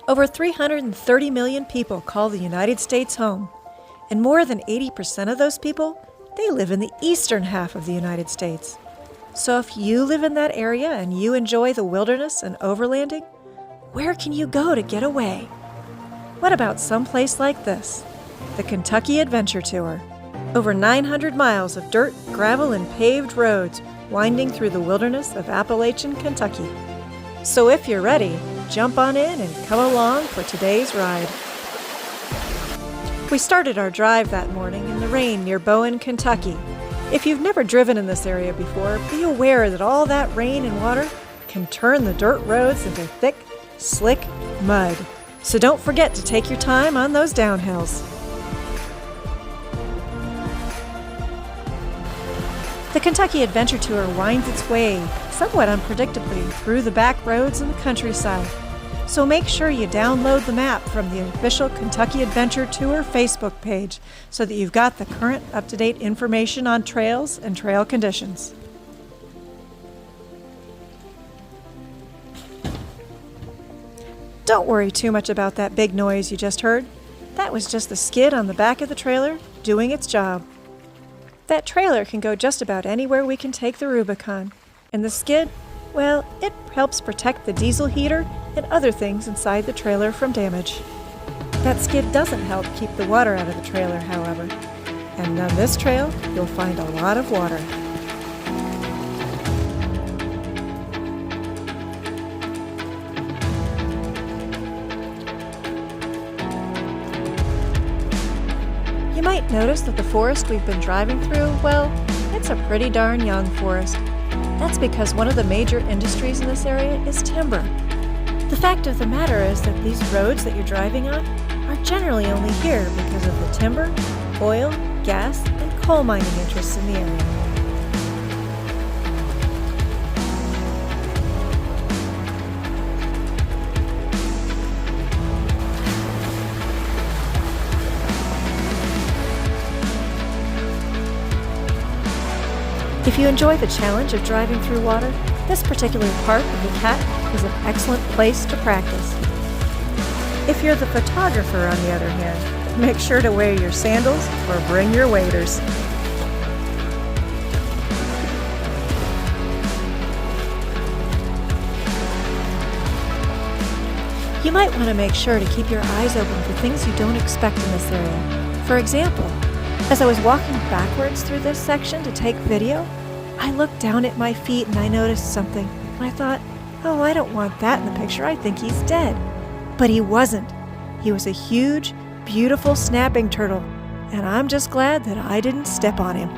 Over 330 million people call the United States home, and more than 80% of those people, they live in the eastern half of the United States. So if you live in that area and you enjoy the wilderness and overlanding, where can you go to get away? What about someplace like this? The Kentucky Adventure Tour. Over 900 miles of dirt, gravel, and paved roads winding through the wilderness of Appalachian Kentucky. So if you're ready, jump on in and come along for today's ride. We started our drive that morning in the rain near Bowen, Kentucky. If you've never driven in this area before, be aware that all that rain and water can turn the dirt roads into thick, slick mud. So don't forget to take your time on those downhills. The Kentucky Adventure Tour winds its way, somewhat unpredictably, through the back roads and the countryside. So make sure you download the map from the official Kentucky Adventure Tour Facebook page so that you've got the current up-to-date information on trails and trail conditions. Don't worry too much about that big noise you just heard. That was just the skid on the back of the trailer doing its job. That trailer can go just about anywhere we can take the Rubicon. And the skid, well, it helps protect the diesel heater and other things inside the trailer from damage. That skid doesn't help keep the water out of the trailer, however. And on this trail, you'll find a lot of water. You might notice that the forest we've been driving through, well, it's a pretty darn young forest. That's because one of the major industries in this area is timber. The fact of the matter is that these roads that you're driving on are generally only here because of the timber, oil, gas, and coal mining interests in the area. If you enjoy the challenge of driving through water, this particular part of the CAT is an excellent place to practice. If you're the photographer, on the other hand, make sure to wear your sandals or bring your waders. You might want to make sure to keep your eyes open for things you don't expect in this area. For example, as I was walking backwards through this section to take video, I looked down at my feet and I noticed something. And I thought, oh, I don't want that in the picture. I think he's dead. But he wasn't. He was a huge, beautiful snapping turtle. And I'm just glad that I didn't step on him.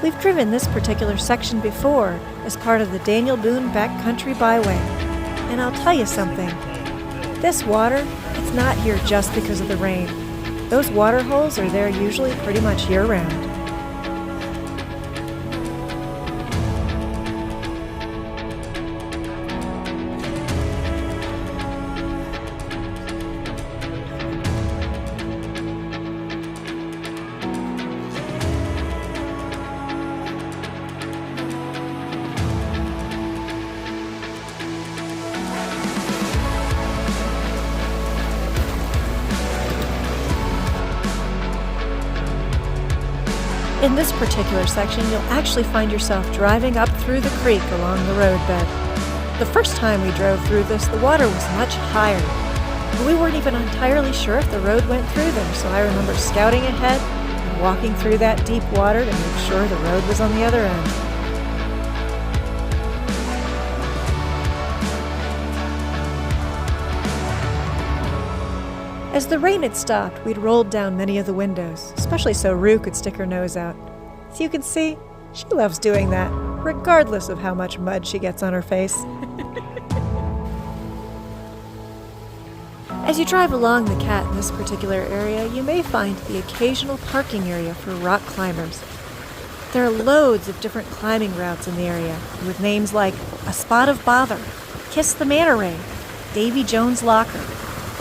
We've driven this particular section before as part of the Daniel Boone Backcountry Byway. And I'll tell you something, this water, it's not here just because of the rain. Those water holes are there usually pretty much year-round. In this particular section, you'll actually find yourself driving up through the creek along the roadbed. The first time we drove through this, the water was much higher. But we weren't even entirely sure if the road went through there, so I remember scouting ahead and walking through that deep water to make sure the road was on the other end. As the rain had stopped, we'd rolled down many of the windows, especially so Rue could stick her nose out. As you can see, she loves doing that, regardless of how much mud she gets on her face. As you drive along the CAT in this particular area, you may find the occasional parking area for rock climbers. There are loads of different climbing routes in the area, with names like A Spot of Bother, Kiss the Manta Ray, Davy Jones' Locker,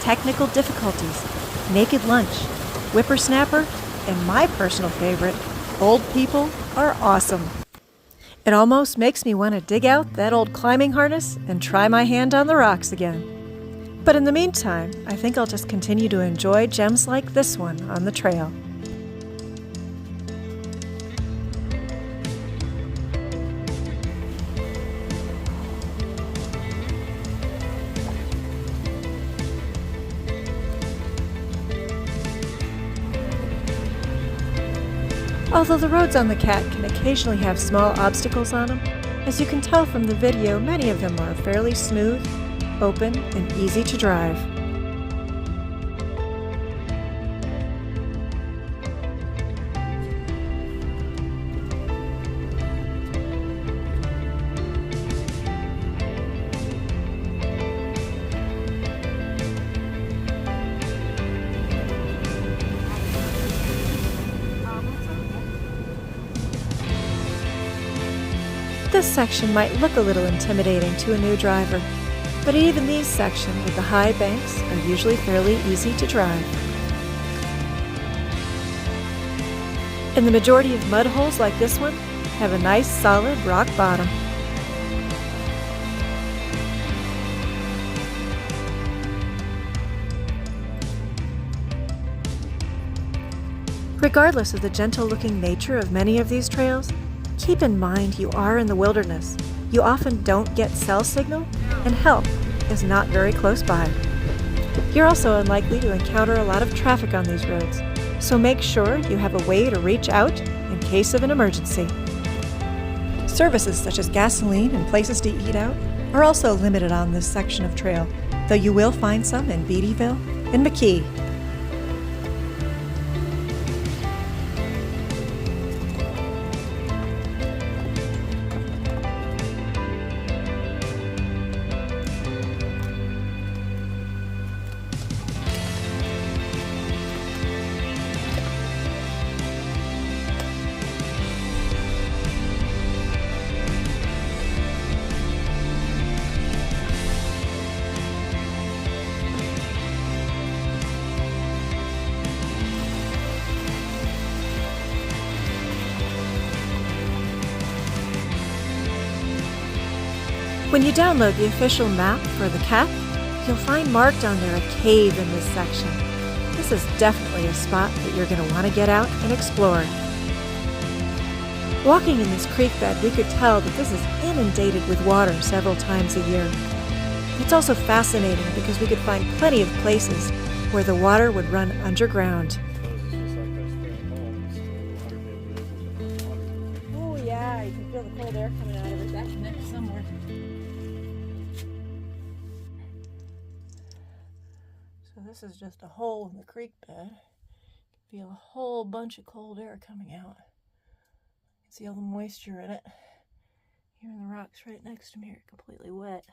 Technical Difficulties, Naked Lunch, Whippersnapper, And my personal favorite, old people are awesome. It almost makes me want to dig out that old climbing harness and try my hand on the rocks again. But in the meantime, I think I'll just continue to enjoy gems like this one on the trail. Although the roads on the Cat can occasionally have small obstacles on them, as you can tell from the video, many of them are fairly smooth, open, and easy to drive. This section might look a little intimidating to a new driver, but even these sections with the high banks are usually fairly easy to drive. And the majority of mud holes like this one have a nice solid rock bottom. Regardless of the gentle-looking nature of many of these trails, keep in mind you are in the wilderness. You often don't get cell signal, and help is not very close by. You're also unlikely to encounter a lot of traffic on these roads, so make sure you have a way to reach out in case of an emergency. Services such as gasoline and places to eat out are also limited on this section of trail, though you will find some in Beattyville and McKee. When you download the official map for the Cat, you'll find marked on there a cave in this section. This is definitely a spot that you're going to want to get out and explore. Walking in this creek bed, we could tell that this is inundated with water several times a year. It's also fascinating because we could find plenty of places where the water would run underground. Oh yeah, you can feel the cold air coming out of it. That connects somewhere. So this is just a hole in the creek bed. You can feel a whole bunch of cold air coming out. You can see all the moisture in it. Here in the rocks right next to me are completely wet.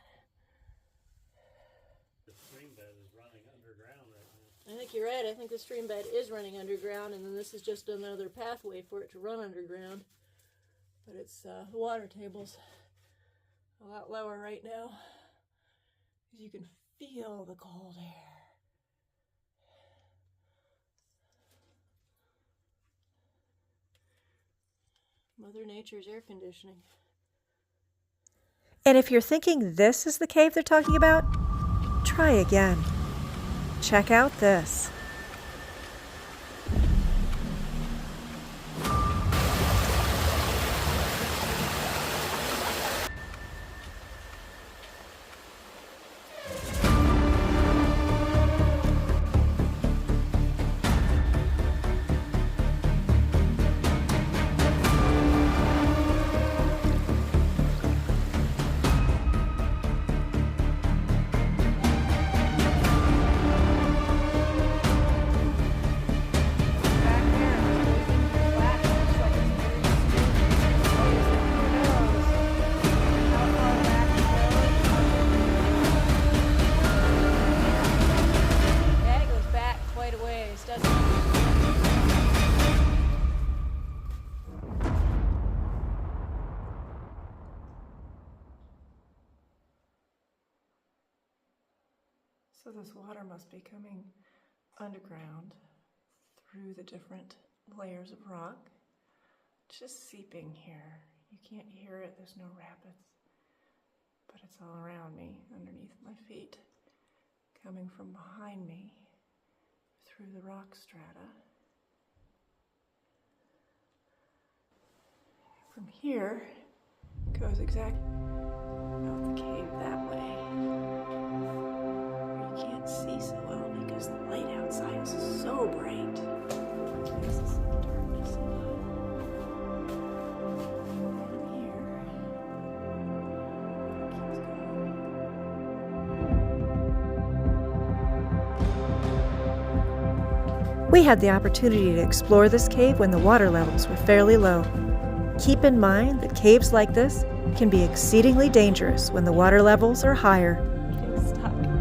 The stream bed is running underground right now. I think you're right. I think the stream bed is running underground, and then this is just another pathway for it to run underground. But it's the water table's a lot lower right now, because you can feel the cold air. Mother Nature's air conditioning. And if you're thinking this is the cave they're talking about, try again. Check out this. So this water must be coming underground through the different layers of rock just seeping here. You can't hear it, there's no rapids, but it's all around me, underneath my feet, coming from behind me through the rock strata. From here goes exactly out the cave that way. You can't see so well because the light outside is so bright. This is the darkness a lot. From here, it keeps going. We had the opportunity to explore this cave when the water levels were fairly low. Keep in mind that caves like this can be exceedingly dangerous when the water levels are higher. Getting stuck. There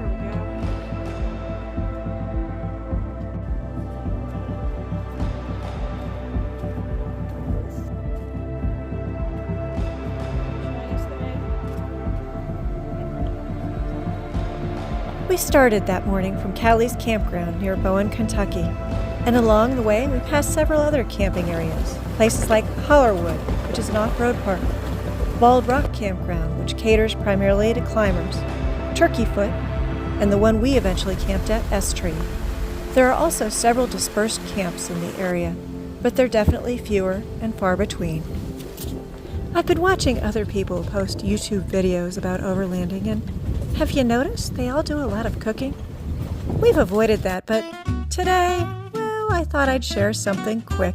we go. We started that morning from Callie's Campground near Bowen, Kentucky. And along the way, we passed several other camping areas, places like Hollerwood, which is an off-road park, Bald Rock Campground, which caters primarily to climbers, Turkeyfoot, and the one we eventually camped at, S-Tree. There are also several dispersed camps in the area, but they're definitely fewer and far between. I've been watching other people post YouTube videos about overlanding, and have you noticed they all do a lot of cooking? We've avoided that, but today, well, I thought I'd share something quick,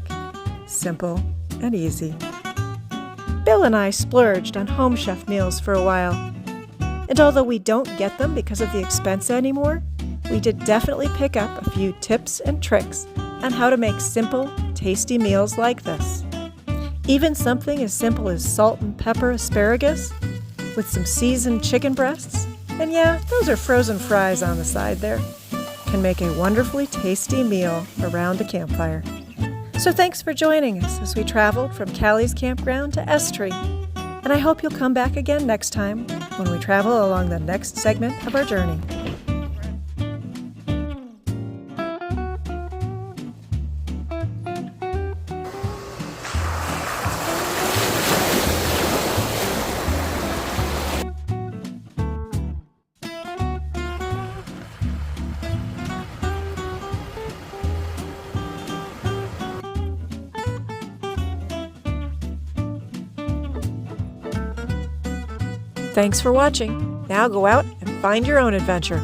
simple, and easy. Bill and I splurged on home chef meals for a while. And although we don't get them because of the expense anymore, we did definitely pick up a few tips and tricks on how to make simple, tasty meals like this. Even something as simple as salt and pepper asparagus with some seasoned chicken breasts, and yeah, those are frozen fries on the side there, can make a wonderfully tasty meal around a campfire. So thanks for joining us as we traveled from Callie's Campground to S-Tree. And I hope you'll come back again next time when we travel along the next segment of our journey. Thanks for watching. Now go out and find your own adventure.